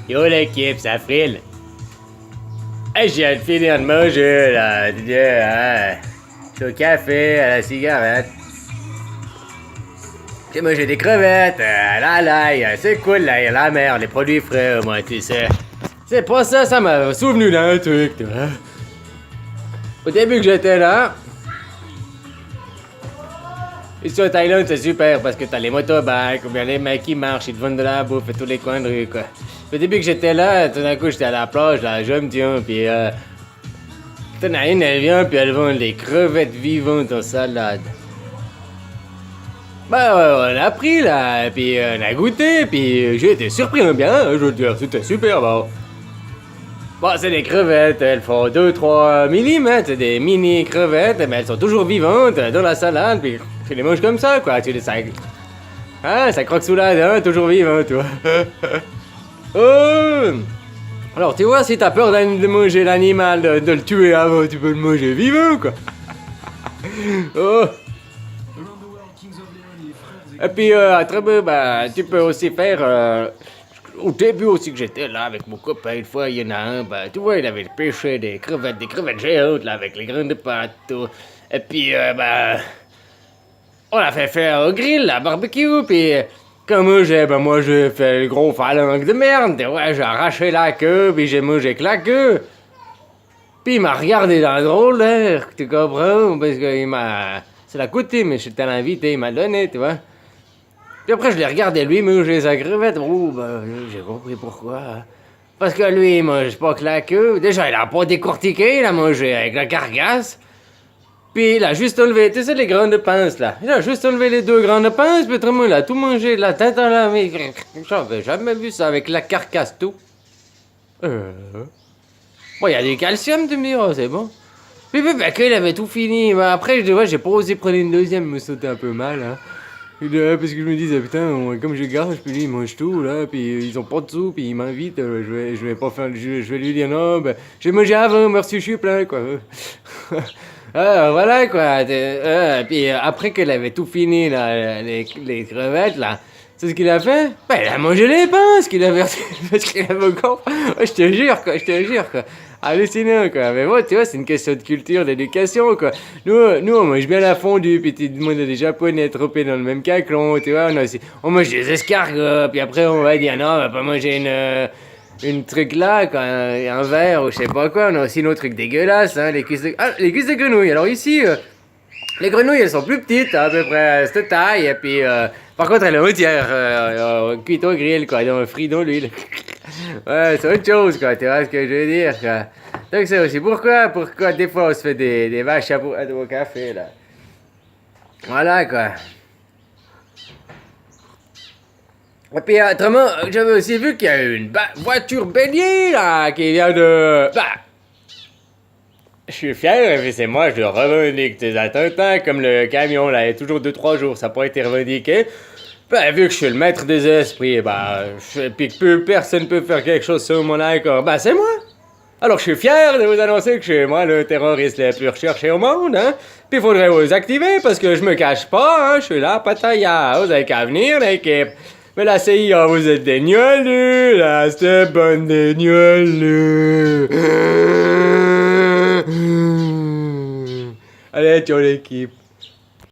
Yo l'équipe, ça frile. Hey, je viens de finir de manger, là. Je suis au café, à la cigarette. J'ai mangé des crevettes, à l'ail. C'est cool, là, y a la mer, les produits frais, moi, tu sais. C'est pas ça, ça m'a souvenu d'un truc, tu vois. Au début que j'étais là, ici au Thaïlande, c'est super parce que t'as les motorbikes ou bien les mecs qui marchent, ils te vendent de la bouffe et tous les coins de rue, quoi. Au début que j'étais là, tout d'un coup, j'étais à la plage, là, je me tiens, puis t'en as une, elle vient, puis elle vend des crevettes vivantes en salade. Bah, on a pris, là, puis on a goûté, puis j'ai été surpris, hein, bien, je veux dire, c'était super bon. Bon, c'est des crevettes, elles font 2-3 mm, c'est des mini crevettes, mais elles sont toujours vivantes dans la salade, puis tu les manges comme ça, quoi, tu les sacs. Ah, ça croque sous la dent, toujours vivant, toi. Oh! Alors, tu vois, si t'as peur de manger l'animal, de le tuer avant, tu peux le manger vivant, quoi. Oh! Et puis, bah, tu peux aussi faire... au début aussi que j'étais là avec mon copain, une fois, il y en a un, bah, tu vois, il avait pêché des crevettes géantes, là, avec les grains de pâte, tout. Et puis, bah... on l'a fait faire au grill, à barbecue, puis... comme moi j'ai fait le gros phalange de merde, ouais, j'ai arraché la queue, puis j'ai mangé que la queue. Puis il m'a regardé dans le drôle d'air, tu comprends, parce qu'il m'a... c'est la coutume, mais j'étais l'invité, il m'a donné, tu vois. Puis après je l'ai regardé lui manger sa crevette, oh, ben, j'ai compris pourquoi. Parce que lui, il mange pas que la queue, déjà il a pas décortiqué, il a mangé avec la carcasse. Puis il a juste enlevé, tu sais, les grandes pinces là. Il a juste enlevé les deux grandes pinces, puis autrement il a tout mangé de la tête à la main. J'avais jamais vu ça avec la carcasse tout. Bon, il y a du calcium, tu me diras, c'est bon. Puis ben, quand il avait tout fini, ben, après, je dis, ouais, j'ai pas osé prendre une deuxième, me sautait un peu mal, hein. Parce que je me disais, putain, comme je garde, puis lui, il mange tout, là, puis ils ont pas de sous, puis ils m'invitent, je vais pas faire, je vais lui dire, non, ben, j'ai mangé avant, merci, je suis plein, quoi. Voilà, quoi. Puis après qu'elle avait tout fini, là, les crevettes, là, c'est ce qu'il a fait? Ben, il a mangé les pinces qu'il avait parce qu'il avait encore... je te jure, quoi. Hallucinant, quoi. Mais bon, tu vois, c'est une question de culture, d'éducation, quoi. Nous, on mange bien la fondue, puis tu demandes à des Japonais trempés dans le même caclon, tu vois. On mange des escargots, puis après, on va dire, non, on va pas manger une truc là, quoi, un verre ou je sais pas quoi. On a aussi nos trucs dégueulasses, hein, les cuisses de grenouille. Alors ici, les grenouilles, elles sont plus petites, à peu près à cette taille, et puis, par contre, elles sont entières, cuites au grill, quoi, dans un frit dans l'huile. Ouais, c'est autre chose, quoi, tu vois ce que je veux dire, quoi. Donc c'est aussi pourquoi des fois on se fait des vaches au café, là. Voilà, quoi. Et puis, autrement, j'avais aussi vu qu'il y a une voiture bélier, là, qui vient de... Bah, je suis fier, et c'est moi, je revendique tes attentats, comme le camion, là, il y a toujours 2-3 jours, ça n'a pas été revendiqué. Bah, vu que je suis le maître des esprits, bah, puis que plus personne peut faire quelque chose sur mon accord, bah, c'est moi. Alors, je suis fier de vous annoncer que c'est moi le terroriste le plus recherché au monde, hein. Puis, il faudrait vous activer, parce que je me cache pas, hein, je suis là, pataya, vous avez qu'à venir, l'équipe. Mais la CIA, vous êtes des gnolus, là, c'est bonne des gnolus. Allez, ciao l'équipe.